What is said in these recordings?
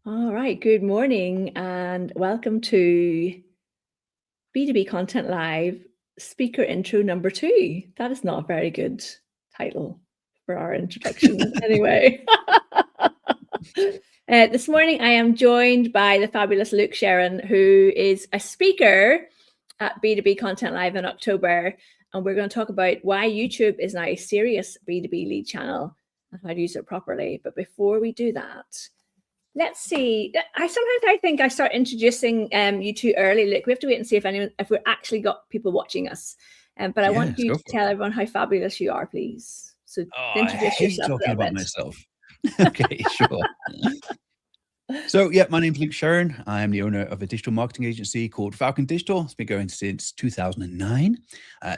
All right, good morning and welcome to B2B Content Live speaker intro number 2. That is not a very good title for our introduction anyway. This morning I am joined by the fabulous Luke Sherran, who is a speaker at B2B Content Live in October, and we're going to talk about why YouTube is now a serious B2B lead channel and how to use it properly. But before we do that, let's see. I think I start introducing you too early. Look, we have to wait and see if we're actually got people watching us. But I want you to tell everyone how fabulous you are, please. So introduce yourself talking about myself. Okay, sure. So yeah, my name's Luke Sherran. I am the owner of a digital marketing agency called Falcon Digital. It's been going since 2009.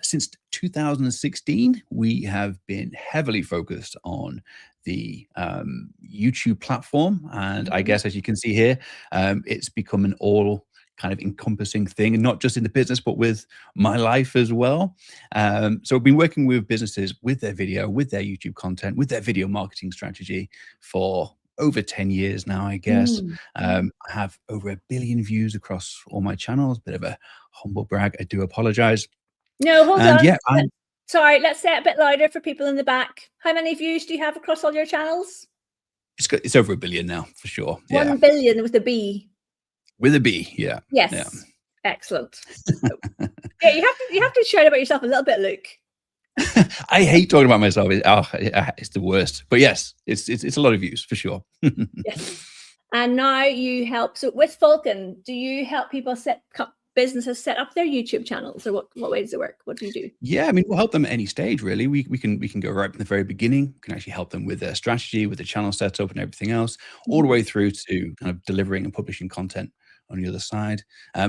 Since 2016, we have been heavily focused on the YouTube platform. And I guess, as you can see here, it's become an all kind of encompassing thing, and not just in the business, but with my life as well. So I've been working with businesses with their video, with their YouTube content, with their video marketing strategy for over 10 years now, I guess. I have over 1 billion views across all my channels. Bit of a humble brag. I do apologize. No, hold on. Yeah, sorry, let's say it a bit louder for people in the back. How many views do you have across all your channels? It's over 1 billion now, for sure. 1 billion with a B. With a B, yeah. Yes. Yeah. Excellent. Yeah, you have to shout about yourself a little bit, Luke. I hate talking about myself. It's the worst. But yes, it's a lot of views for sure. Yes. And now you help. So with Falcon, do you help people businesses set up their YouTube channels, or what way does it work? What do you do? Yeah, I mean, we'll help them at any stage, really. We can go right from the very beginning. We can actually help them with their strategy, with the channel setup and everything else, all the way through to kind of delivering and publishing content on the other side.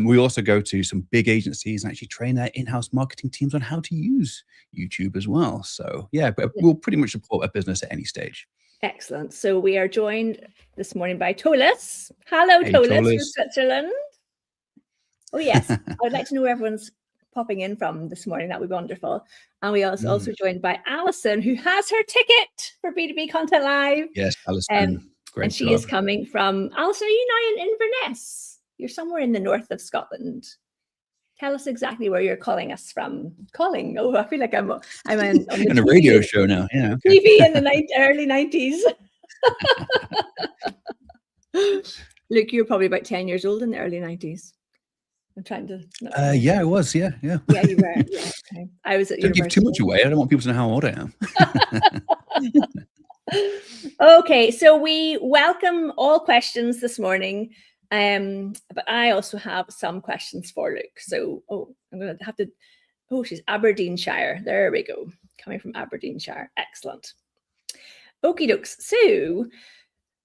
We also go to some big agencies and actually train their in-house marketing teams on how to use YouTube as well. So yeah, but we'll pretty much support a business at any stage. Excellent. So we are joined this morning by Tolis. Hello, hey, Tolis from Switzerland. Oh yes, I would like to know where everyone's popping in from this morning. That would be wonderful. And we also joined by Alison, who has her ticket for B2B Content Live. Yes, Alison. Great and she is coming from, Alison, are you now in Inverness? You're somewhere in the north of Scotland. Tell us exactly where you're calling us from. Oh, I feel like I'm on a radio show now. Yeah, okay. TV in the early 90s. Look, you were probably about 10 years old in the early 90s. I'm trying to. Yeah, I was. Yeah. Yeah, you were. Yeah, okay. I was at university. Don't give too much away. I don't want people to know how old I am. Okay, so we welcome all questions this morning. But I also have some questions for Luke. So, I'm going to have to. She's Aberdeenshire. There we go. Coming from Aberdeenshire. Excellent. Okie dokes. So,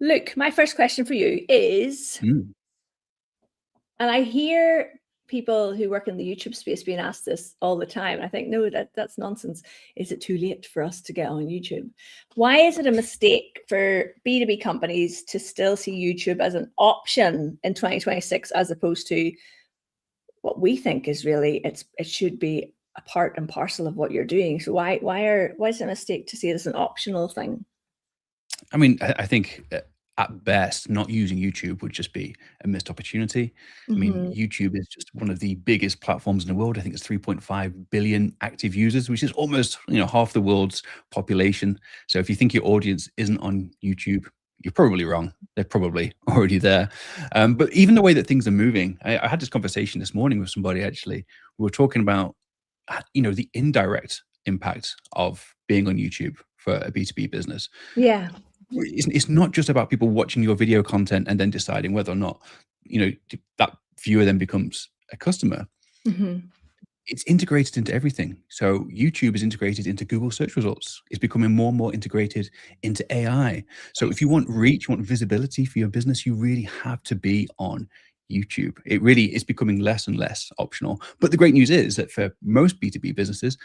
Luke, my first question for you is, and I hear people who work in the YouTube space being asked this all the time. I think, no, that's nonsense. Is it too late for us to get on YouTube? Why is it a mistake for B2B companies to still see YouTube as an option in 2026, as opposed to what we think is really, it should be a part and parcel of what you're doing? So why is it a mistake to see it as an optional thing? I mean, I think at best, not using YouTube would just be a missed opportunity. I mean, YouTube is just one of the biggest platforms in the world. I think it's 3.5 billion active users, which is almost, half the world's population. So if you think your audience isn't on YouTube, you're probably wrong. They're probably already there. But even the way that things are moving, I had this conversation this morning with somebody, actually. We were talking about, the indirect impact of being on YouTube for a B2B business. Yeah. It's not just about people watching your video content and then deciding whether or not, that viewer then becomes a customer. It's integrated into everything. So YouTube is integrated into Google search results. It's becoming more and more integrated into AI. So if you want reach, you want visibility for your business, you really have to be on YouTube. It really is becoming less and less optional. But the great news is that for most B2B businesses,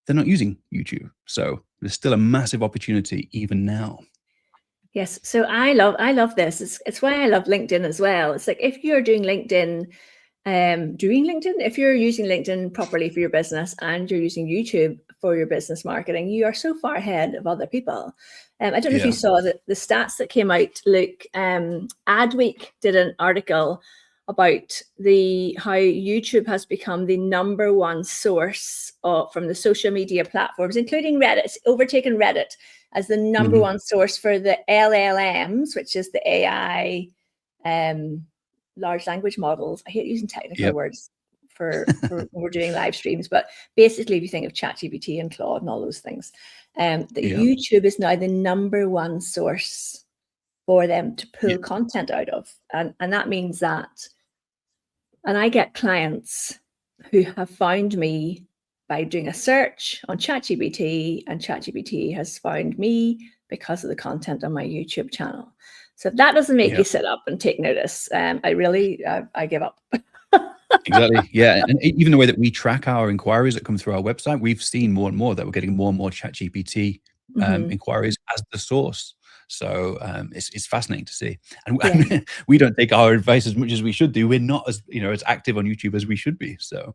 they're not using YouTube. So there's still a massive opportunity even now. Yes. So I love this. It's why I love LinkedIn as well. It's like, if you're doing LinkedIn, if you're using LinkedIn properly for your business and you're using YouTube for your business marketing, you are so far ahead of other people. I don't know if you saw the stats that came out, Luke. Adweek did an article about how YouTube has become the #1 source from the social media platforms, including Reddit. It's overtaken Reddit as the #1 source for the LLMs, which is the AI large language models. I hate using technical words for when we're doing live streams, but basically if you think of ChatGPT and Claude and all those things, YouTube is now the #1 source for them to pull content out of. And that means that, and I get clients who have found me by doing a search on ChatGPT, and ChatGPT has found me because of the content on my YouTube channel. So if that doesn't make you sit up and take notice, I give up. Exactly. Yeah. And even the way that we track our inquiries that come through our website, we've seen more and more that we're getting more and more ChatGPT inquiries as the source. So it's fascinating to see. And we don't take our advice as much as we should do. We're not as as active on YouTube as we should be. So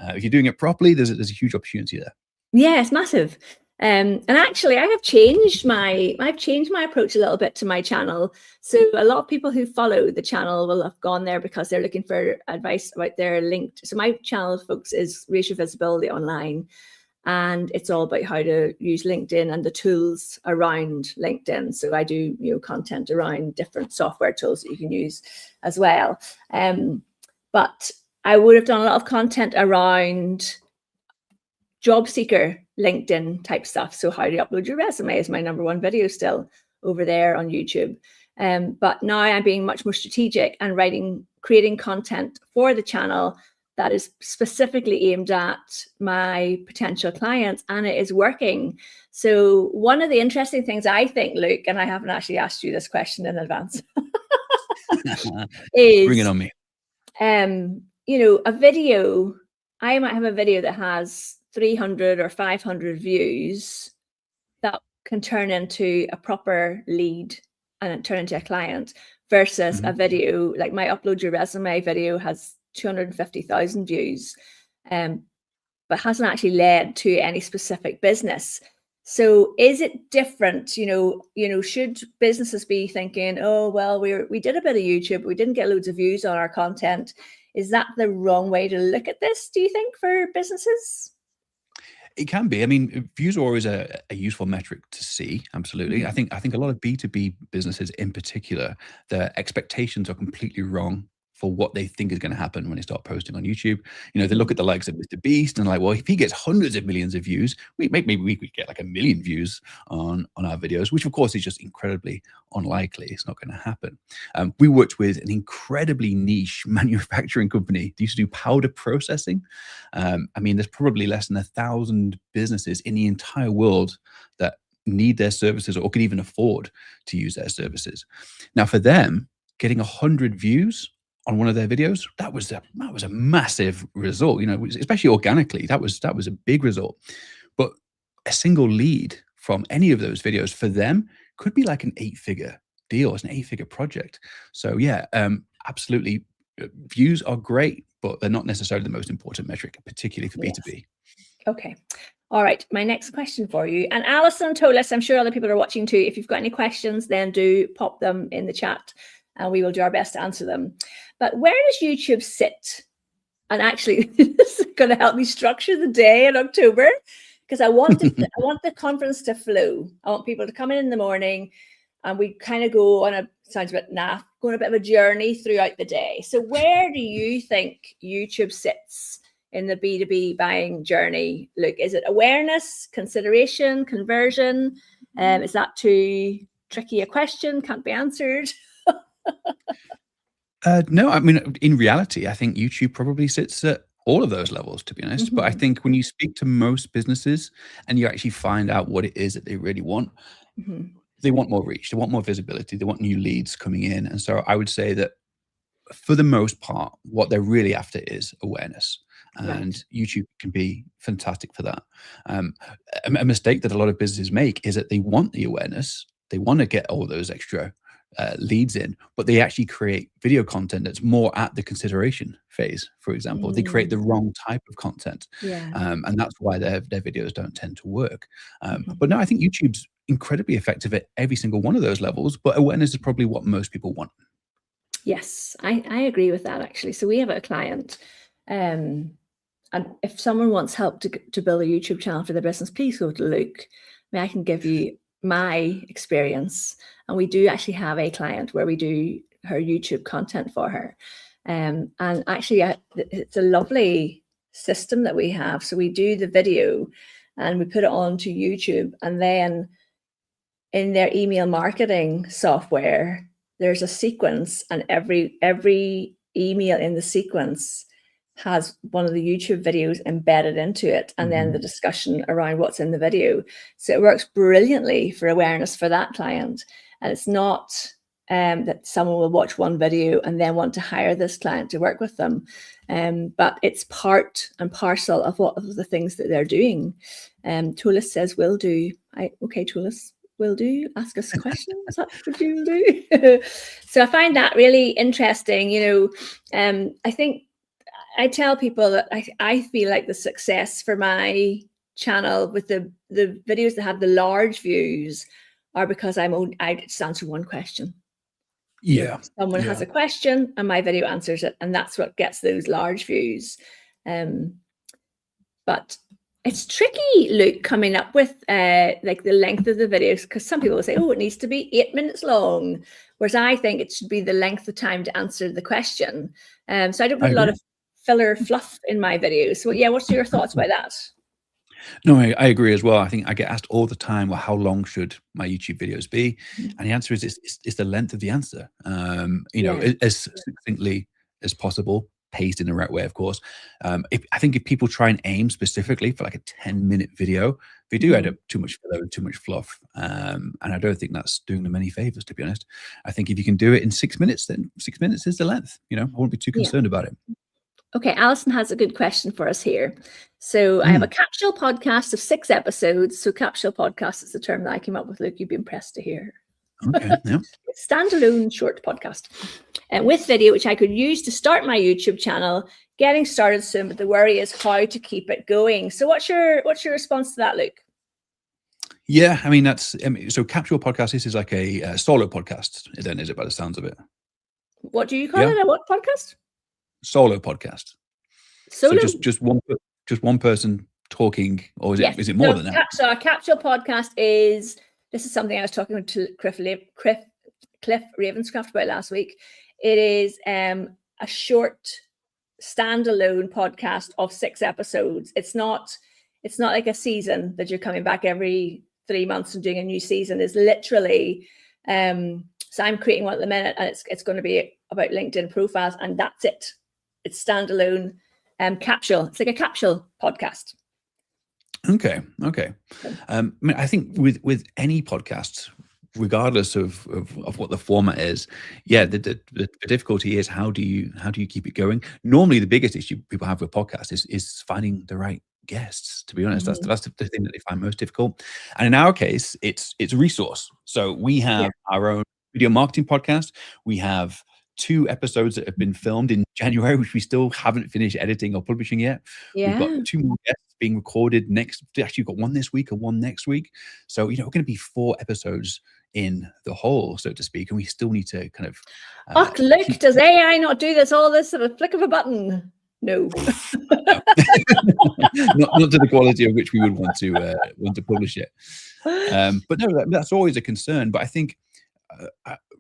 if you're doing it properly, there's a huge opportunity there. Yeah, it's massive. And actually, I have changed my approach a little bit to my channel. So a lot of people who follow the channel will have gone there because they're looking for advice about their linked. So my channel, folks, is Raise Your Visibility Online. And it's all about how to use LinkedIn and the tools around LinkedIn. So I do content around different software tools that you can use as well. But I would have done a lot of content around job seeker LinkedIn type stuff. So how to upload your resume is my #1 video still over there on YouTube. But now I'm being much more strategic and creating content for the channel that is specifically aimed at my potential clients, and it is working. So one of the interesting things I think, Luke, and I haven't actually asked you this question in advance, is bring it on me. A video, I might have a video that has 300 or 500 views that can turn into a proper lead and turn into a client, versus a video like my Upload Your Resume video has 250,000 views, but hasn't actually led to any specific business. So is it different? Should businesses be thinking, oh, well, we did a bit of YouTube, but we didn't get loads of views on our content. Is that the wrong way to look at this, do you think, for businesses? It can be. I mean, views are always a useful metric to see. Absolutely. I think a lot of B2B businesses in particular, their expectations are completely wrong for what they think is going to happen when they start posting on YouTube. They look at the likes of Mr. Beast and like, well, if he gets hundreds of millions of views, maybe we could get like 1 million views on our videos, which of course is just incredibly unlikely. It's not going to happen. We worked with an incredibly niche manufacturing company. They used to do powder processing. I mean, there's probably less than 1,000 businesses in the entire world that need their services or could even afford to use their services. Now, for them, getting 100 views on one of their videos, that was a massive result. Especially organically, that was a big result. But a single lead from any of those videos for them could be like an 8-figure deal. It's an 8-figure project. So yeah, absolutely, views are great, but they're not necessarily the most important metric, particularly for B2B. Okay. All right. My next question for you, and Alison told us, I'm sure other people are watching too. If you've got any questions, then do pop them in the chat, and we will do our best to answer them. But where does YouTube sit? And actually, this is going to help me structure the day in October, because I want the conference to flow. I want people to come in the morning, and we kind of go on going a bit of a journey throughout the day. So where do you think YouTube sits in the B2B buying journey? Look, is it awareness, consideration, conversion? Is that too tricky a question? Can't be answered? No, I mean, in reality, I think YouTube probably sits at all of those levels, to be honest. But I think when you speak to most businesses and you actually find out what it is that they really want, they want more reach, they want more visibility, they want new leads coming in. And so I would say that for the most part, what they're really after is awareness. And YouTube can be fantastic for that. A mistake that a lot of businesses make is that they want the awareness, they want to get all those extra leads in, but they actually create video content that's more at the consideration phase. For example, they create the wrong type of content, Yeah. and that's why their videos don't tend to work. But no, I think YouTube's incredibly effective at every single one of those levels, but awareness is probably what most people want. Yes, I agree with that, actually. So we have a client, and if someone wants help to build a YouTube channel for their business, please go to Luke. I mean, I can give you my experience, and we do actually have a client where we do her YouTube content for her. And actually, it's a lovely system that we have. So we do the video and we put it onto YouTube, and then in their email marketing software, there's a sequence, and every email in the sequence has one of the YouTube videos embedded into it, and then the discussion around what's in the video. So it works brilliantly for awareness for that client. And it's not that someone will watch one video and then want to hire this client to work with them. But it's part and parcel of what of the things that they're doing. Tulis says, will do. Okay, Tulis, will do. Ask us questions. That's what you do. So I find that really interesting. I think I tell people that I feel like the success for my channel with the videos that have the large views are because I just answer one question. Yeah. Someone has a question and my video answers it, and that's what gets those large views. But it's tricky, Luke, coming up with like the length of the videos, because some people will say, oh, it needs to be 8 minutes long, whereas I think it should be the length of time to answer the question. So I don't put a lot of filler fluff in my videos. So yeah, what's your thoughts about that? No, I agree as well. I think I get asked all the time, well, how long should my YouTube videos be? And the answer is it's the length of the answer. As succinctly as possible, paced in the right way, of course. I think if people try and aim specifically for like a 10-minute video, they do add up too much filler and too much fluff. And I don't think that's doing them any favors, to be honest. I think if you can do it in 6 minutes, then 6 minutes is the length. I wouldn't be too concerned about it. Okay, Alison has a good question for us here. So I have a capsule podcast of 6 episodes. So capsule podcast is the term that I came up with, Luke. You'd be impressed to hear. Okay, yeah. Standalone short podcast with video, which I could use to start my YouTube channel, getting started soon. But the worry is how to keep it going. So what's your response to that, Luke? Yeah, I mean, so capsule podcast, this is like a solo podcast, then, is it, by the sounds of it? What do you call it? A what podcast? Solo podcast. Solo? So just one person talking, or is it more than that? So a capsule podcast is, this is something I was talking to Cliff Ravenscraft about last week. It is a short standalone podcast of 6 episodes. It's not like a season that you're coming back every 3 months and doing a new season. It's literally so I'm creating one at the minute, and it's going to be about LinkedIn profiles, and that's it. It's standalone capsule. It's like a capsule podcast. Okay. I mean, I think with any podcast, regardless of what the format is, the difficulty is how do you keep it going? Normally, the biggest issue people have with podcasts is finding the right guests. To be honest, that's the thing that they find most difficult. And in our case, it's resource. So we have our own video marketing podcast. We have 2 episodes that have been filmed in January, which we still haven't finished editing or publishing yet. We've got 2 more guests being recorded next. Actually, we've got one this week and one next week. So, we're going to be 4 episodes in the whole, so to speak, and we still need to kind of. Look, does AI not do all this at a flick of a button? No. not to the quality of which we would want to publish it. But no, that's always a concern. But I think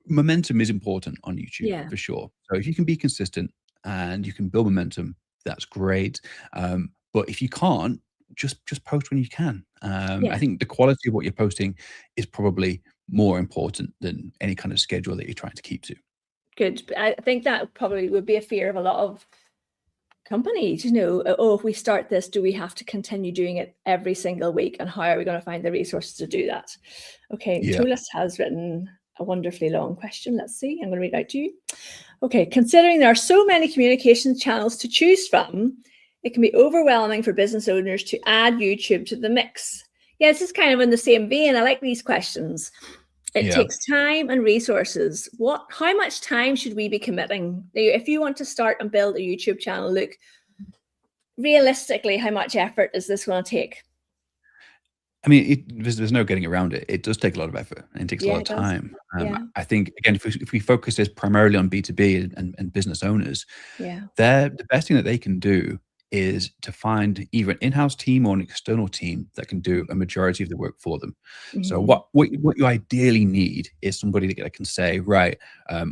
momentum is important on YouTube for sure. So if you can be consistent and you can build momentum, that's great. But if you can't, just post when you can. I think the quality of what you're posting is probably more important than any kind of schedule that you're trying to keep to. Good. I think that probably would be a fear of a lot of companies, if we start this, do we have to continue doing it every single week, and how are we going to find the resources to do that? Okay, Tulis has written a wonderfully long question. Let's see, I'm going to read it out to you. Okay, considering there are so many communication channels to choose from, it can be overwhelming for business owners to add YouTube to the mix. Yeah, this is kind of in the same vein. I like these questions. It takes time and resources. How much time should we be committing? If you want to start and build a YouTube channel, look, realistically, how much effort is this going to take? I mean, there's no getting around it. It does take a lot of effort and it takes a lot of time. I think, again, if we focus this primarily on B2B and business owners, the best thing that they can do is to find either an in-house team or an external team that can do a majority of the work for them. So what you ideally need is somebody that can say, right,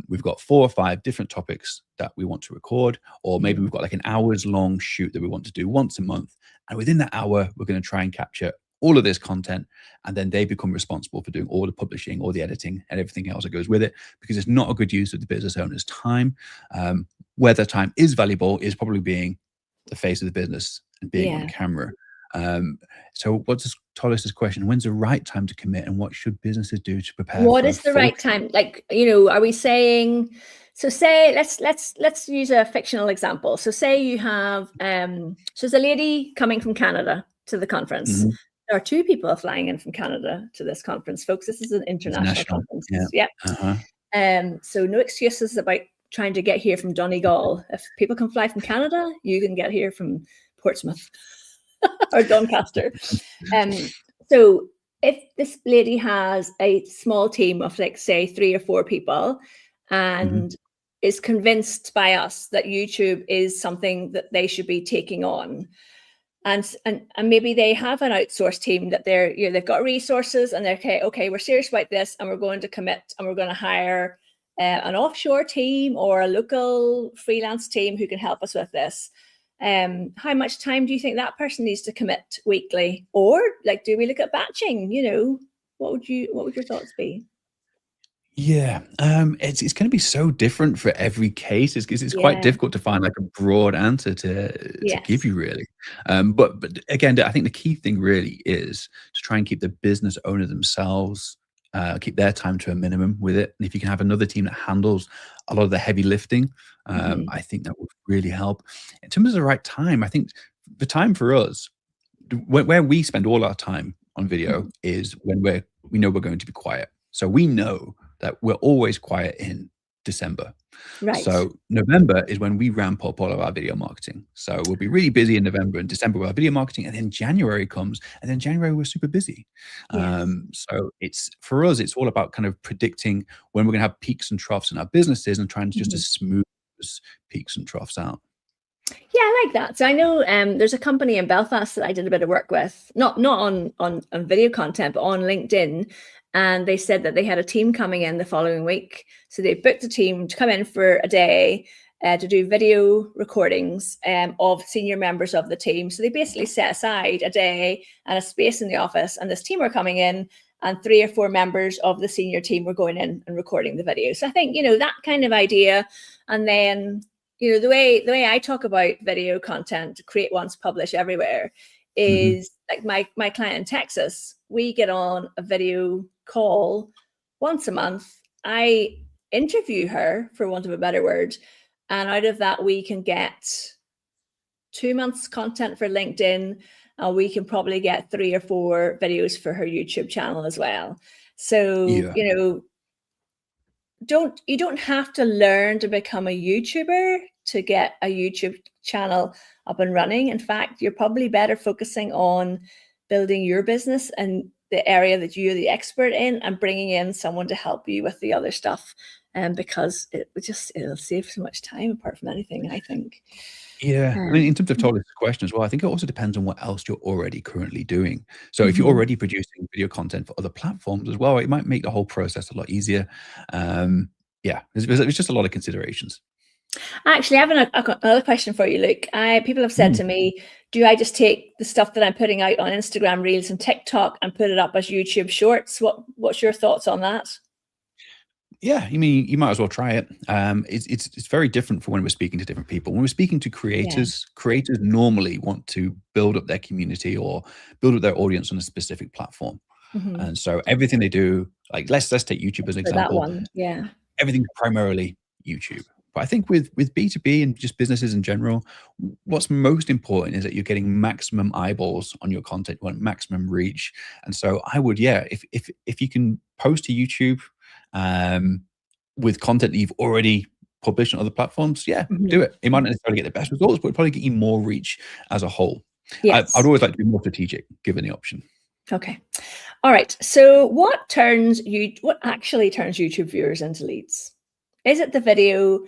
we've got 4 or 5 different topics that we want to record, or maybe we've got like an hours long shoot that we want to do once a month. And within that hour, we're going to try and capture all of this content, and then they become responsible for doing all the publishing, all the editing, and everything else that goes with it, because it's not a good use of the business owner's time. Where their time is valuable is probably being the face of the business and being on camera. So what's Tollis's question? When's the right time to commit, and what should businesses do to prepare? What is the right time? Like, are we saying, so say, let's use a fictional example. So say you have, so there's a lady coming from Canada to the conference. There are 2 people flying in from Canada to this conference, folks. This is an international conference. So no excuses about trying to get here from Donegal. If people can fly from Canada, you can get here from Portsmouth or Doncaster. So if this lady has a small team of, like, say 3 or 4 people, and is convinced by us that YouTube is something that they should be taking on, and maybe they have an outsourced team that they've got resources, and they're okay, we're serious about this, and we're going to commit, and we're going to hire an offshore team or a local freelance team who can help us with this. How much time do you think that person needs to commit weekly? Or, like, do we look at batching? What would your thoughts be? It's going to be so different for every case. It's quite difficult to find like a broad answer to give you, really. But again, I think the key thing really is to try and keep the business owner themselves, keep their time to a minimum with it. And if you can have another team that handles a lot of the heavy lifting, I think that would really help. In terms of the right time, I think the time for us, where we spend all our time on video, is when we know we're going to be quiet. So we know that we're always quiet in December. So November is when we ramp up all of our video marketing. So we'll be really busy in November and December with our video marketing, and then January comes, and then January we're super busy. So for us, it's all about kind of predicting when we're going to have peaks and troughs in our businesses, and trying to just to smooth those peaks and troughs out. Yeah, I like that. So I know there's a company in Belfast that I did a bit of work with, not on video content, but on LinkedIn. And they said that they had a team coming in the following week. So they booked a team to come in for a day to do video recordings of senior members of the team. So they basically set aside a day and a space in the office, and this team were coming in, and 3 or 4 members of the senior team were going in and recording the video. So I think, that kind of idea. And then, the way I talk about video content, create once, publish everywhere, is like my client in Texas. We get on a video call once a month. I interview her, for want of a better word, and out of that we can get 2 months content for LinkedIn, and we can probably get 3 or 4 videos for her YouTube channel as well. So you don't have to learn to become a YouTuber to get a YouTube channel up and running. In fact, you're probably better focusing on building your business and the area that you're the expert in, and bringing in someone to help you with the other stuff, because it'll save so much time apart from anything, I think. I mean, in terms of Tollis' question as well, I think it also depends on what else you're already currently doing. So if you're already producing video content for other platforms as well, it might make the whole process a lot easier. There's just a lot of considerations. Actually, I have another question for you, Luke. People have said to me, do I just take the stuff that I'm putting out on Instagram Reels and TikTok and put it up as YouTube Shorts? What's your thoughts on that? Yeah, I mean, you might as well try it. It's very different for when we're speaking to different people. When we're speaking to creators, creators normally want to build up their community or build up their audience on a specific platform. And so everything they do, like let's take YouTube as an example. That one, everything's primarily YouTube. But I think with B2B and just businesses in general, what's most important is that you're getting maximum eyeballs on your content, you want maximum reach. And so I would, yeah, if you can post to YouTube with content that you've already published on other platforms, yeah, do it. It might not necessarily get the best results, but it'll probably get you more reach as a whole. Yes. I'd always like to be more strategic given the option. Okay. All right. So what actually turns YouTube viewers into leads? Is it the video?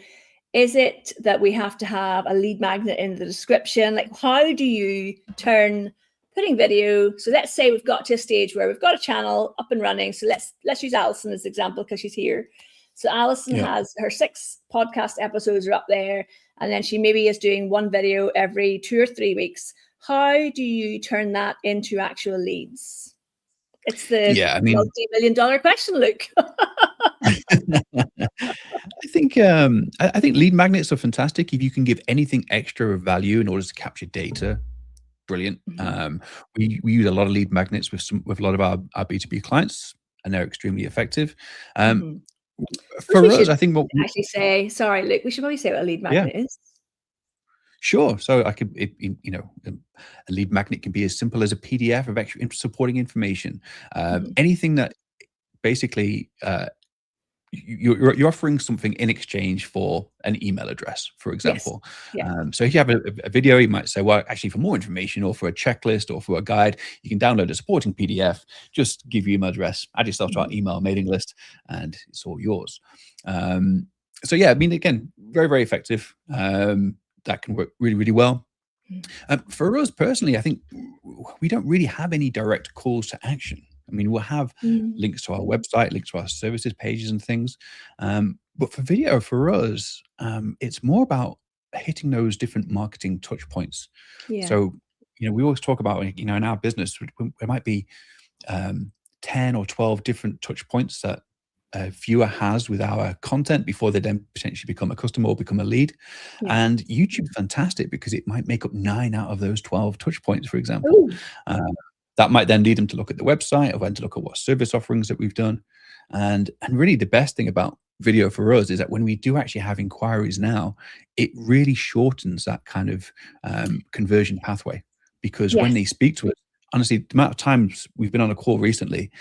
Is it that we have to have a lead magnet in the description? Like, how do you turn putting video? So let's say we've got to a stage where we've got a channel up and running. So let's use Alison as an example because she's here. So Alison has her 6 podcast episodes are up there, and then she maybe is doing one video every 2 or 3 weeks. How do you turn that into actual leads? It's the multi-million-dollar question, Luke. I think lead magnets are fantastic. If you can give anything extra of value in order to capture data, brilliant. We use a lot of lead magnets with a lot of our B2B clients, and they're extremely effective. For us, I think what we actually say, sorry, Luke, we should probably say what a lead magnet is. Sure. So a lead magnet can be as simple as a PDF of extra supporting information. Anything that basically you're offering something in exchange for an email address, for example. So if you have a video, you might say, well, actually for more information or for a checklist or for a guide, you can download a supporting PDF, just give your email address, add yourself to our email mailing list, and it's all yours. So yeah, I mean, again, very, very effective. That can work really, really well. For us personally, I think we don't really have any direct calls to action. I mean, we'll have links to our website, links to our services pages and things. But for video, for us, it's more about hitting those different marketing touch points. So, we always talk about, in our business, there might be 10 or 12 different touch points that a viewer has with our content before they then potentially become a customer or become a lead. And YouTube's fantastic because it might make up 9 out of those 12 touch points, for example. That might then lead them to look at the website or then to look at what service offerings that we've done. And really the best thing about video for us is that when we do actually have inquiries now, it really shortens that kind of conversion pathway. Because when they speak to us, honestly, the amount of times we've been on a call recently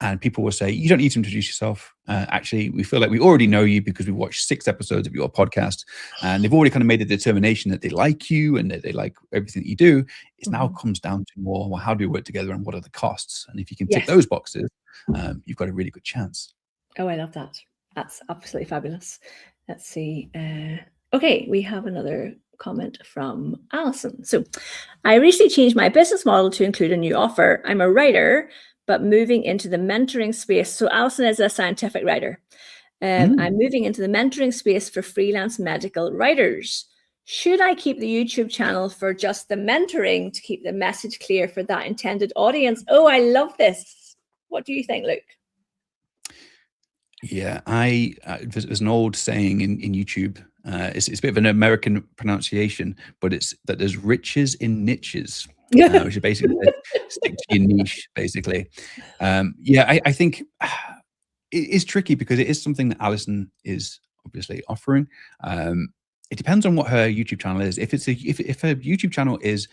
and people will say, you don't need to introduce yourself. Actually, we feel like we already know you because we watched 6 episodes of your podcast and they've already kind of made the determination that they like you and that they like everything that you do. It now comes down to more, well, how do we work together and what are the costs? And if you can tick those boxes, you've got a really good chance. Oh, I love that. That's absolutely fabulous. Let's see. Okay, we have another comment from Alison. So I recently changed my business model to include a new offer. I'm a writer, but moving into the mentoring space. So Alison is a scientific writer. I'm moving into the mentoring space for freelance medical writers. Should I keep the YouTube channel for just the mentoring to keep the message clear for that intended audience? Oh, I love this. What do you think, Luke? Yeah, there's an old saying in YouTube. It's a bit of an American pronunciation, but it's that there's riches in niches, which is basically stick to your niche, basically. I think it is tricky because it is something that Alison is obviously offering. It depends on what her YouTube channel is. If her YouTube channel is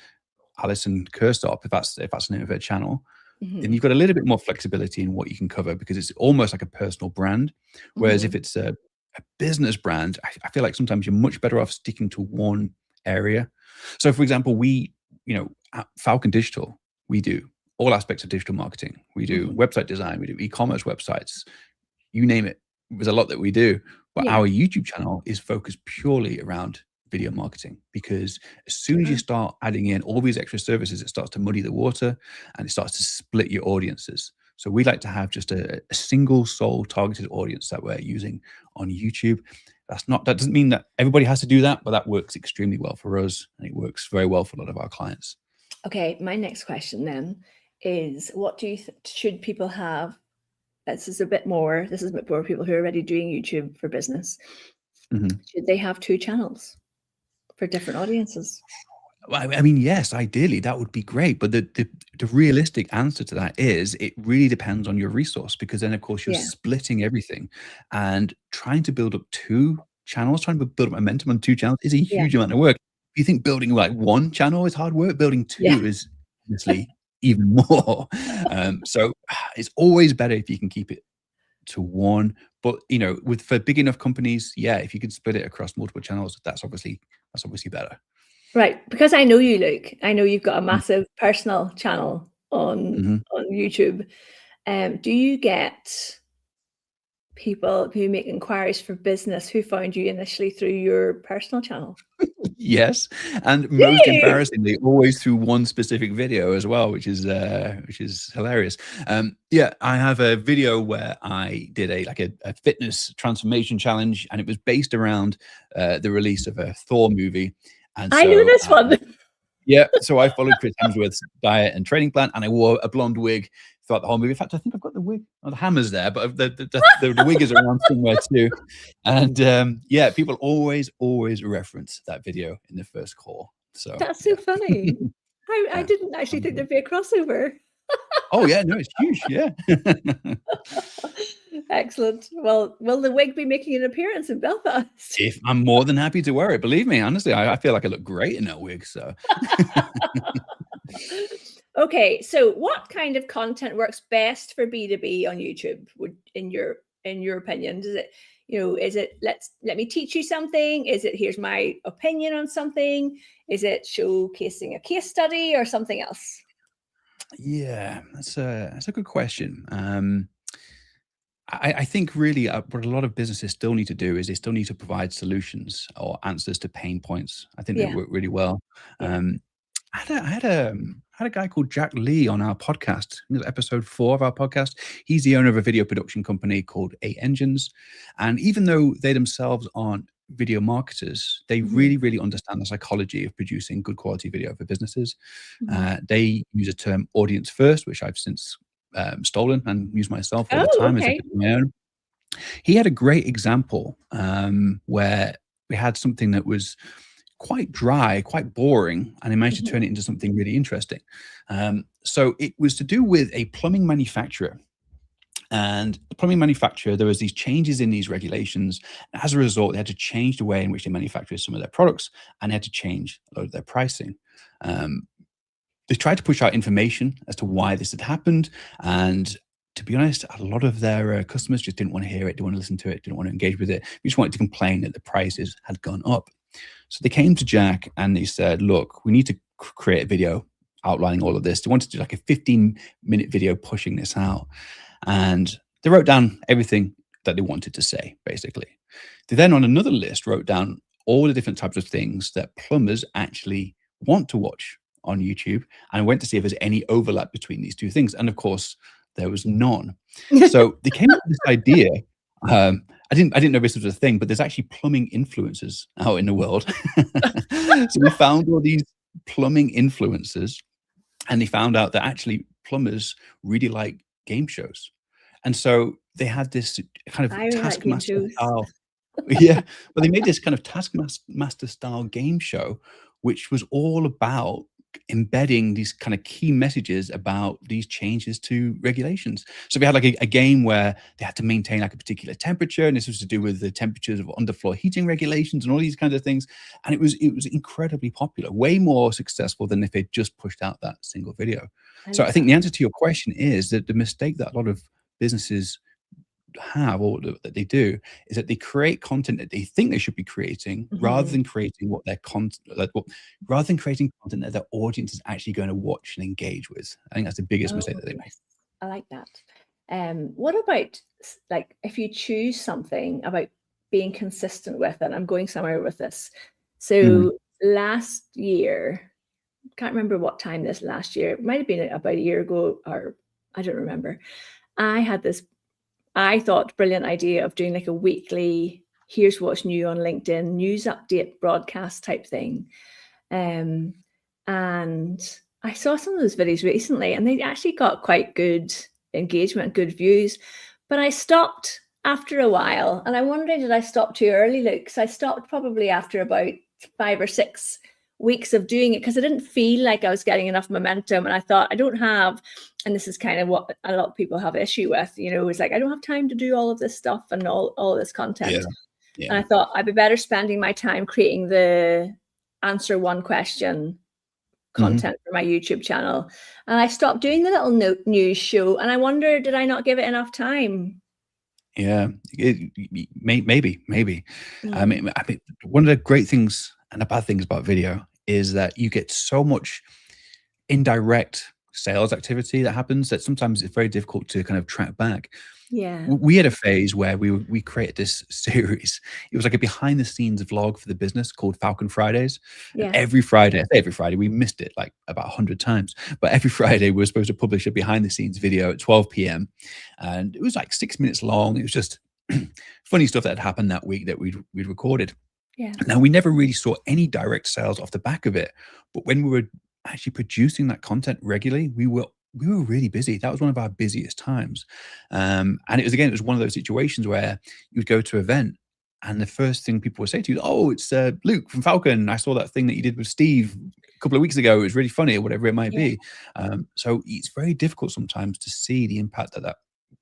Alison Kirstop, if that's the name of her channel, then you've got a little bit more flexibility in what you can cover because it's almost like a personal brand. Whereas if it's a business brand, I feel like sometimes you're much better off sticking to one area. So for example, we, at Falcon Digital, we do all aspects of digital marketing. We do website design, we do e-commerce websites, you name it. There's a lot that we do, but our YouTube channel is focused purely around video marketing, because as soon as you start adding in all these extra services, it starts to muddy the water and it starts to split your audiences. So we like to have just a single sole targeted audience that we're using on YouTube. That doesn't mean that everybody has to do that, but that works extremely well for us and it works very well for a lot of our clients. Okay, my next question then is, what do you should people have? This is a bit more people who are already doing YouTube for business. Should they have 2 channels for different audiences? I mean, yes, ideally that would be great, but the realistic answer to that is it really depends on your resource, because then of course you're splitting everything and trying to build up 2 channels, trying to build momentum on 2 channels is a huge amount of work. If you think building like 1 channel is hard work, building 2 is honestly even more. So it's always better if you can keep it to 1. But for big enough companies, if you can split it across multiple channels, that's obviously better. Right, because I know you, Luke. I know you've got a massive personal channel on YouTube. Do you get people who make inquiries for business who found you initially through your personal channel? Yes, and most embarrassingly, always through one specific video as well, which is hilarious. I have a video where I did a fitness transformation challenge, and it was based around the release of a Thor movie. And I knew this one. So I followed Chris Hemsworth's diet and training plan, and I wore a blonde wig throughout the whole movie. In fact, I think I've got the wig, the hammer's there, but the wig is around somewhere too. And people always reference that video in the first call. So that's so funny. I didn't actually think there'd be a crossover. Oh yeah, no, it's huge. Yeah. Excellent. Well, will the wig be making an appearance in Belfast? If I'm more than happy to wear it, believe me. Honestly, I feel like I look great in that wig. So. Okay, so what kind of content works best for B2B on YouTube? In your opinion, is it let me teach you something? Is it here's my opinion on something? Is it showcasing a case study or something else? Yeah, that's a good question. I think really what a lot of businesses still need to do is they still need to provide solutions or answers to pain points. I think they work really well. I had a guy called Jack Lee on our podcast. It was episode 4 of our podcast. He's the owner of a video production company called 8 Engines. And even though they themselves aren't video marketers, they really understand the psychology of producing good quality video for businesses. They use a term audience first, which I've since stolen and use myself all the time as my own. He had a great example where we had something that was quite dry, quite boring, and he managed to turn it into something really interesting. So it was to do with a plumbing manufacturer. And the plumbing manufacturer, there was these changes in these regulations. As a result, they had to change the way in which they manufactured some of their products, and they had to change a lot of their pricing. They tried to push out information as to why this had happened. And to be honest, a lot of their customers just didn't want to hear it, didn't want to listen to it, didn't want to engage with it. We just wanted to complain that the prices had gone up. So they came to Jack and they said, look, we need to create a video outlining all of this. They wanted to do like a 15-minute video pushing this out. And they wrote down everything that they wanted to say, basically. They then on another list wrote down all the different types of things that plumbers actually want to watch on YouTube, and went to see if there's any overlap between these two things. And of course, there was none. So they came up with this idea. I didn't know this was a thing, but there's actually plumbing influencers out in the world. So we found all these plumbing influencers, and they found out that actually plumbers really like game shows. And so they had this kind of Taskmaster style. Yeah, but they made this kind of Taskmaster style game show, which was all about embedding these kind of key messages about these changes to regulations. So we had like a game where they had to maintain like a particular temperature, and this was to do with the temperatures of underfloor heating regulations and all these kinds of things. And it was incredibly popular, way more successful than if they'd just pushed out that single video. So I think the answer to your question is that the mistake that a lot of businesses have, or that they do, is that they create content that they think they should be creating, rather than creating rather than creating content that their audience is actually going to watch and engage with. I think that's the biggest mistake that they make. I like that. What about, like, if you choose something about being consistent with it? I'm going somewhere with this. So last year, can't remember what time this last year, it might have been about a year ago, or I don't remember. I had this, I thought, brilliant idea of doing like a weekly, here's what's new on LinkedIn, news update broadcast type thing. And I saw some of those videos recently, and they actually got quite good engagement, good views. But I stopped after a while, and I'm wondering, did I stop too early, Luke? Because I stopped probably after about 5 or 6 weeks of doing it, because I didn't feel like I was getting enough momentum. And I thought, I don't have, and this is kind of what a lot of people have issue with, it's like, I don't have time to do all of this stuff and all of this content. And I thought I'd be better spending my time creating the answer one question content for my YouTube channel. And I stopped doing the little news show. And I wonder, did I not give it enough time? Yeah, maybe. I mean, one of the great things and the bad things about video is that you get so much indirect sales activity that happens that sometimes it's very difficult to kind of track back. Yeah. We had a phase where we created this series. It was like a behind the scenes vlog for the business called Falcon Fridays. Yeah. And every Friday, we missed it like about 100 times, but every Friday we were supposed to publish a behind the scenes video at 12 p.m. and it was like 6 minutes long. It was just funny stuff that had happened that week that we'd recorded. Yeah. Now, we never really saw any direct sales off the back of it, but when we were actually producing that content regularly, we were really busy. That was one of our busiest times. And it was one of those situations where you'd go to an event and the first thing people would say to you, oh, it's Luke from Falcon. I saw that thing that you did with Steve a couple of weeks ago. It was really funny, or whatever it might be. So it's very difficult sometimes to see the impact that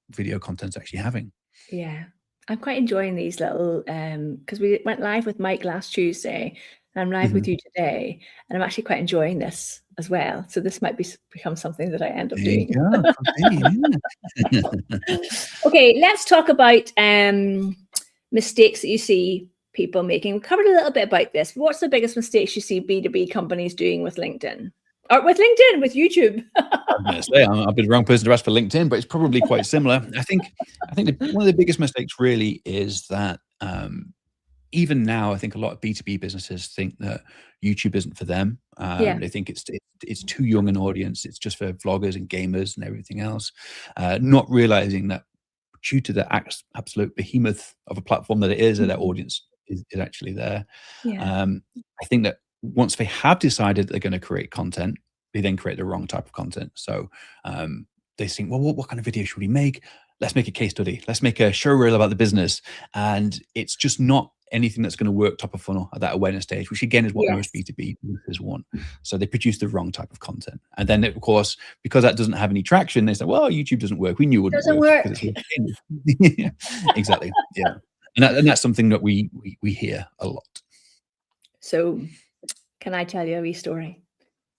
video content's actually having. Yeah. I'm quite enjoying these little, because we went live with Mike last Tuesday, and I'm live with you today, and I'm actually quite enjoying this as well. So this might become something that I end up doing. Okay, let's talk about mistakes that you see people making. We covered a little bit about this. What's the biggest mistakes you see B2B companies doing with LinkedIn? Or with YouTube? I'm going to say I'll be the wrong person to ask for LinkedIn, but it's probably quite similar. I think one of the biggest mistakes really is that even now, I think a lot of B2B businesses think that YouTube isn't for them. They think it's too young an audience. It's just for vloggers and gamers and everything else, not realizing that due to the absolute behemoth of a platform that it is, that audience is actually there. I think that once they have decided they're going to create content, they then create the wrong type of content. So they think, well, what kind of video should we make? Let's make a case study. Let's make a show reel about the business. And it's just not anything that's going to work top of funnel at that awareness stage, which again is what most B2B businesses want. So they produce the wrong type of content. And then, of course, because that doesn't have any traction, they say, well, YouTube doesn't work. We knew it wouldn't work. Yeah, exactly. Yeah. And that's something that we hear a lot. So can I tell you a wee story?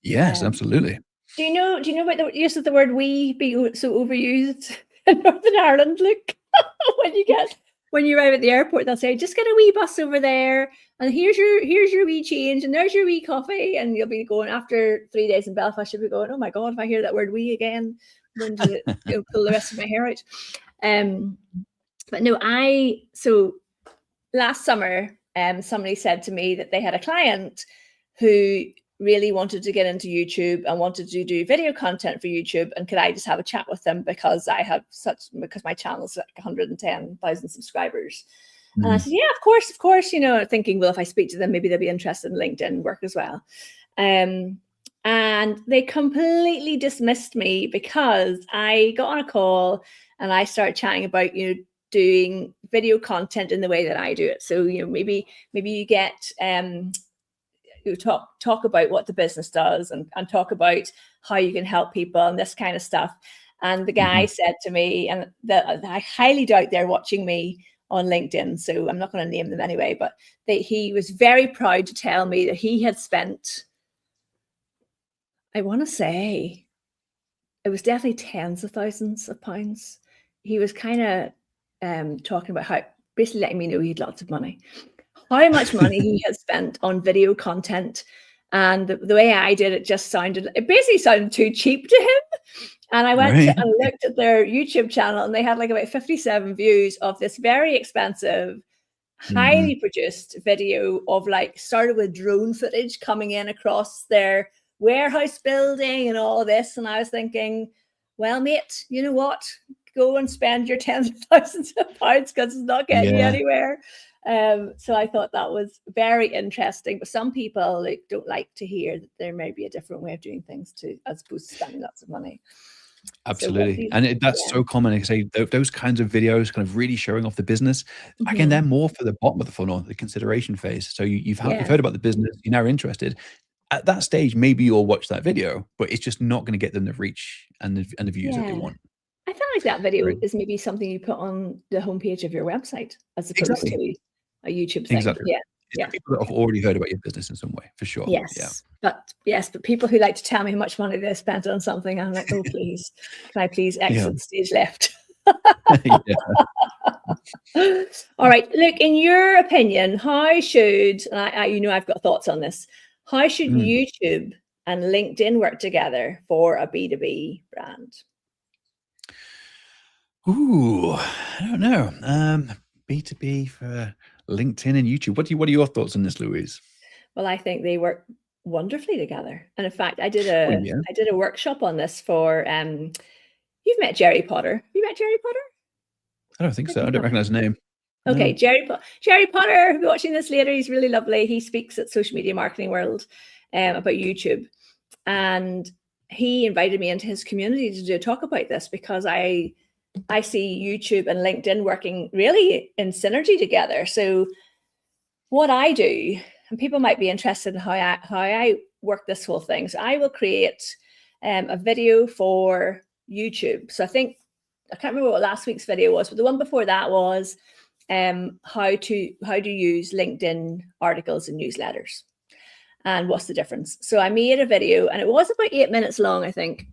Yes, absolutely. Do you know about the use of the word "we" being so overused in Northern Ireland, Luke? when you arrive at the airport, they'll say, just get a wee bus over there, and here's your wee change, and there's your wee coffee, and you'll be going, after 3 days in Belfast, you'll be going, oh my God, if I hear that word "we" again, I'm going to pull the rest of my hair out. But no, so last summer, somebody said to me that they had a client who really wanted to get into YouTube and wanted to do video content for YouTube, and could I just have a chat with them because my channel's like 110,000 subscribers. And I said, yeah, of course, thinking, well, if I speak to them, maybe they'll be interested in LinkedIn work as well. And they completely dismissed me because I got on a call and I started chatting about, doing video content in the way that I do it. So, maybe you get, you talk about what the business does and talk about how you can help people and this kind of stuff. And the guy said to me, and I highly doubt they're watching me on LinkedIn, so I'm not going to name them anyway, but he was very proud to tell me that he had spent, I want to say, it was definitely tens of thousands of pounds. He was kind of talking about how, basically letting me know he had lots of money. How much money he has spent on video content, and the way I did it it basically sounded too cheap to him. And I went and looked at their YouTube channel, and they had like about 57 views of this very expensive, highly produced video of started with drone footage coming in across their warehouse building and all this. And I was thinking, well, mate, you know what? Go and spend your tens of thousands of pounds because it's not getting you anywhere. So I thought that was very interesting. But some people don't like to hear that there may be a different way of doing things as opposed to spending lots of money. Absolutely. And that's so common. I say those kinds of videos kind of really showing off the business. Again, they're more for the bottom of the funnel, the consideration phase. So you've heard about the business, you're now interested. At that stage, maybe you'll watch that video, but it's just not going to get them the reach and the views that they want. I felt like that video is maybe something you put on the homepage of your website as opposed to a YouTube thing. Exactly. Yeah. It's the people that have already heard about your business in some way, for sure. Yes. But people who like to tell me how much money they spent on something, I'm like, oh, please, can I please exit stage left? All right, Luke, in your opinion, how should, I've got thoughts on this, how should YouTube and LinkedIn work together for a B2B brand? Ooh, I don't know. B2B for LinkedIn and YouTube. What are your thoughts on this, Louise? Well, I think they work wonderfully together. And in fact, I did a workshop on this for you've met Jerry Potter. Have you met Jerry Potter? I don't think so. I don't recognize the name. Okay, no. Jerry Potter, who'll be watching this later. He's really lovely. He speaks at Social Media Marketing World about YouTube. And he invited me into his community to do a talk about this because I see YouTube and LinkedIn working really in synergy together. So what I do, and people might be interested in how I work this whole thing. So I will create a video for YouTube. So I can't remember what last week's video was, but the one before that was how to use LinkedIn articles and newsletters and what's the difference. So I made a video and it was about 8 minutes long, I think.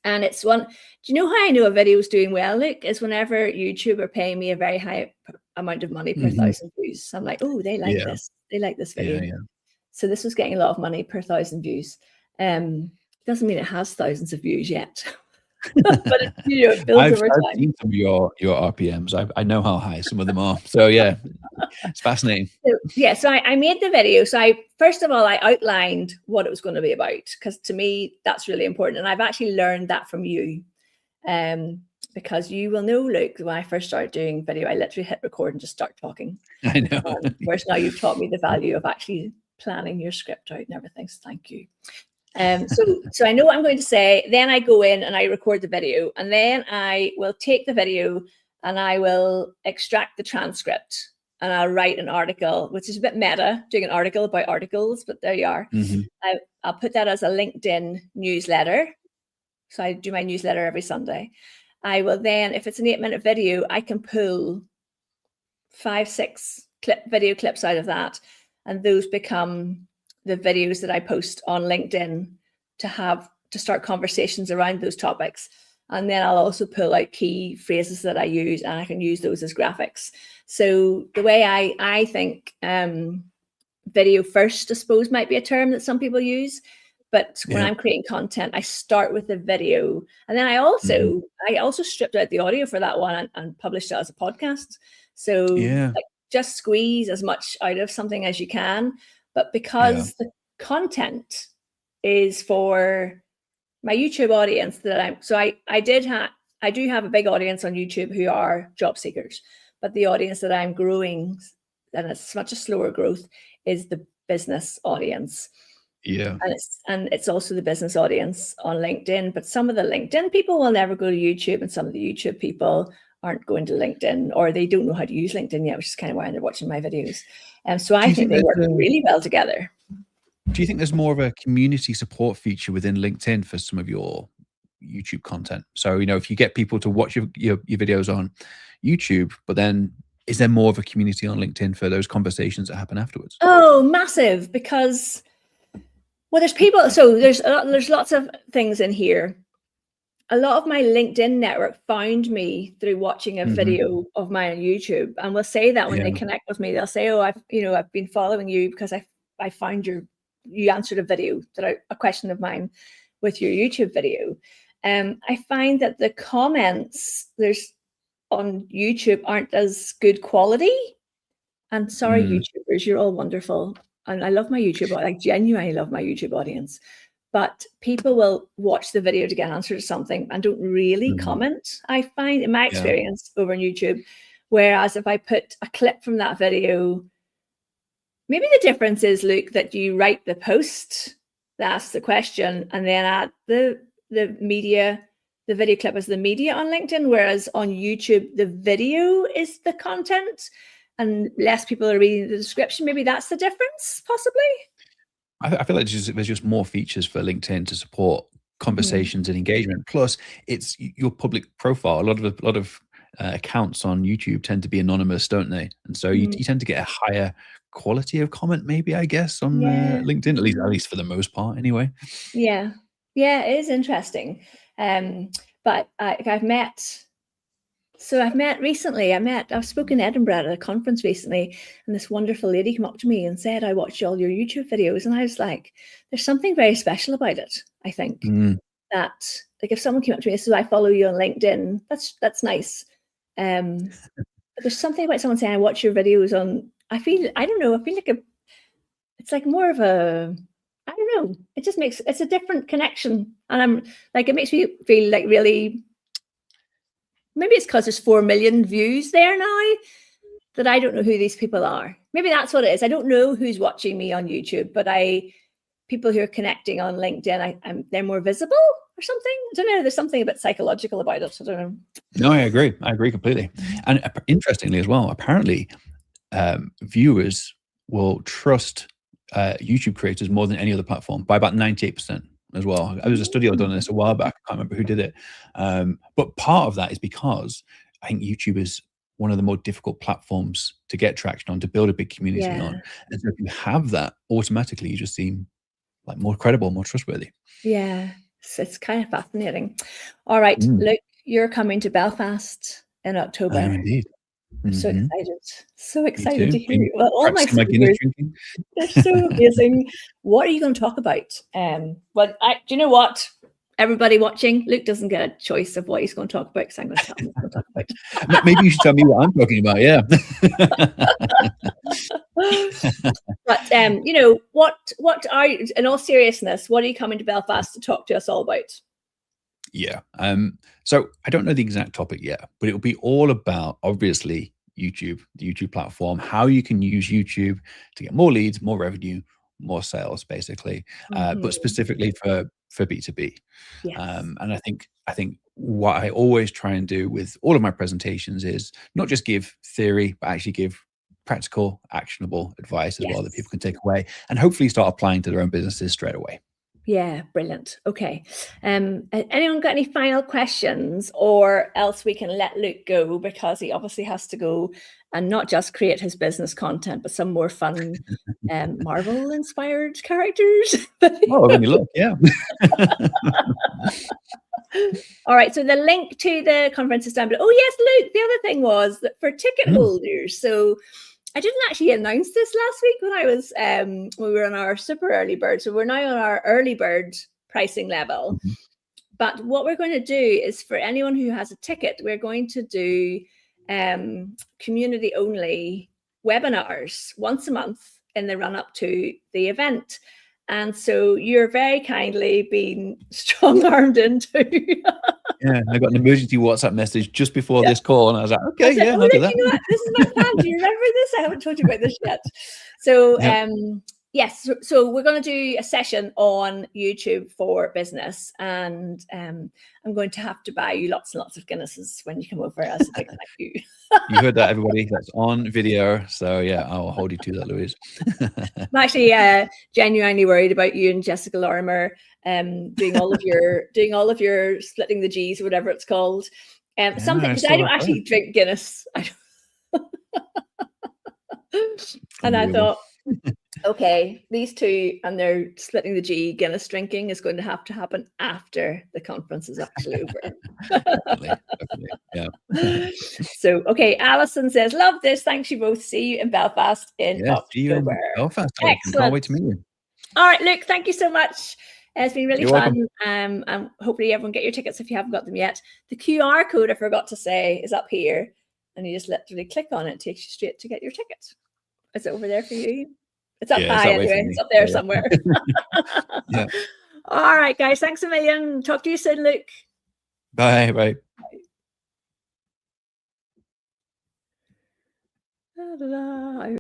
And it's one, do you know how I know a video is doing well, Luke? Is whenever YouTube are paying me a very high amount of money per 1,000 views. So I'm like, oh, they like this. They like this video. So this was getting a lot of money per 1,000 views. Doesn't mean it has thousands of views yet. But it builds over time. I've seen some of your RPMs. I know how high some of them are. So yeah, it's fascinating. So I made the video. So first of all, I outlined what it was going to be about, because to me, that's really important. And I've actually learned that from you. Because you will know, Luke, when I first started doing video, I literally hit record and just start talking. I know. Whereas now you've taught me the value of actually planning your script out and everything. So thank you. So I know what I'm going to say. Then I go in and I record the video, and then I will take the video and I will extract the transcript and I'll write an article, which is a bit meta, doing an article about articles, but there you are. I'll put that as a LinkedIn newsletter. So I do my newsletter every Sunday. I will then, if it's an 8-minute video, I can pull 5-6 video clips out of that. And those become the videos that I post on LinkedIn to start conversations around those topics. And then I'll also pull out key phrases that I use, and I can use those as graphics. So the way I think video first, I suppose, might be a term that some people use. But when I'm creating content, I start with the video, and then I also stripped out the audio for that one and published it as a podcast. So just squeeze as much out of something as you can. But because the content is for my YouTube audience I do have a big audience on YouTube who are job seekers, but the audience that I'm growing, and it's much a slower growth, is the business audience. And it's also the business audience on LinkedIn. But some of the LinkedIn people will never go to YouTube, and some of the YouTube people aren't going to LinkedIn, or they don't know how to use LinkedIn yet, which is kind of why they're watching my videos. So I think they work really well together. Do you think there's more of a community support feature within LinkedIn for some of your YouTube content? So, if you get people to watch your videos on YouTube, but then is there more of a community on LinkedIn for those conversations that happen afterwards? Oh, massive, because there's people. So there's lots of things in here. A lot of my LinkedIn network found me through watching a video of mine on YouTube, and will say that when they connect with me, they'll say, "Oh, I've been following you because I found you answered a question of mine with your YouTube video." I find that the comments on YouTube aren't as good quality. And sorry, YouTubers, you're all wonderful. And I love my YouTube, I genuinely love my YouTube audience. But people will watch the video to get an answer to something and don't really comment, I find, in my experience over on YouTube. Whereas if I put a clip from that video, maybe the difference is, Luke, that you write the post that asks the question and then add the video clip as the media on LinkedIn, whereas on YouTube, the video is the content and less people are reading the description. Maybe that's the difference, possibly. I feel like there's just more features for LinkedIn to support conversations and engagement. Plus, it's your public profile. A lot of accounts on YouTube tend to be anonymous, don't they? And so you tend to get a higher quality of comment, maybe, I guess, on LinkedIn, at least for the most part, anyway. Yeah, it is interesting. But I've met recently. I've spoken in Edinburgh at a conference recently, and this wonderful lady came up to me and said, "I watched all your YouTube videos," and I was like, "There's something very special about it." I think that, like, if someone came up to me and said, "I follow you on LinkedIn," that's nice. But there's something about someone saying, "I watch your videos on." I feel like it's like more of a, I don't know. It's a different connection, and I'm like, it makes me feel like really. Maybe it's because there's 4 million views there now that I don't know who these people are. Maybe that's what it is. I don't know who's watching me on YouTube, but people who are connecting on LinkedIn, they're more visible or something. I don't know. There's something a bit psychological about it. I don't know. No, I agree. I agree completely. And interestingly as well, apparently, viewers will trust YouTube creators more than any other platform by about 98%. As well. There was a study I'd done on this a while back. I can't remember who did it. But part of that is because I think YouTube is one of the more difficult platforms to get traction on, to build a big community on. And so if you have that, automatically you just seem like more credible, more trustworthy. Yeah, it's kind of fascinating. All right, Luke, you're coming to Belfast in October. I am indeed. I'm so excited. So excited to hear you. Well, all my speakers, they're so amazing. What are you going to talk about? Do you know what? Everybody watching, Luke doesn't get a choice of what he's going to talk about, because I'm going to tell him what he's going to talk about. Maybe you should tell me what I'm talking about. Yeah. But what are you, in all seriousness, what are you coming to Belfast to talk to us all about? Yeah. So I don't know the exact topic yet, but it will be all about, obviously, YouTube, the YouTube platform, how you can use YouTube to get more leads, more revenue, more sales, basically, but specifically for B2B. Yes. And I think what I always try and do with all of my presentations is not just give theory, but actually give practical, actionable advice as well that people can take away and hopefully start applying to their own businesses straight away. Yeah, brilliant. Okay. Anyone got any final questions, or else we can let Luke go, because he obviously has to go and not just create his business content, but some more fun Marvel inspired characters. Oh, when you look, yeah. All right. So the link to the conference is down below. Oh yes, Luke, the other thing was that for ticket holders, so I didn't actually announce this last week when I was when we were on our super early bird. So we're now on our early bird pricing level. But what we're going to do is, for anyone who has a ticket, we're going to do community only webinars once a month in the run up to the event. And so you're very kindly being strong-armed into. Yeah, I got an emergency WhatsApp message just before this call, and I was like, okay, I'll do that. You know what? This is my plan. Do you remember this? I haven't told you about this yet. So, yes, so we're going to do a session on YouTube for business, and I'm going to have to buy you lots and lots of Guinnesses when you come over as a big thank you. You heard that, everybody. That's on video. So yeah, I'll hold you to that, Louise. I'm actually genuinely worried about you and Jessica Lorimer doing all of your splitting the G's or whatever it's called. Something, because I don't actually drink Guinness. And I thought, okay, these two and they're splitting the G, Guinness drinking is going to have to happen after the conference is actually over. Definitely. Yeah. So, okay, Alison says, love this. Thanks, you both. See you in Belfast in October. See you in Belfast. Excellent. Can't wait to meet you. All right, Luke, thank you so much. It's been really fun. Welcome. And hopefully everyone get your tickets if you haven't got them yet. The QR code, I forgot to say, is up here. And you just literally click on it. It takes you straight to get your ticket. Is it over there for you? It's up high anyway. It's up there somewhere. Yeah. All right, guys. Thanks a million. Talk to you soon, Luke. Bye. Bye. Da, da, da.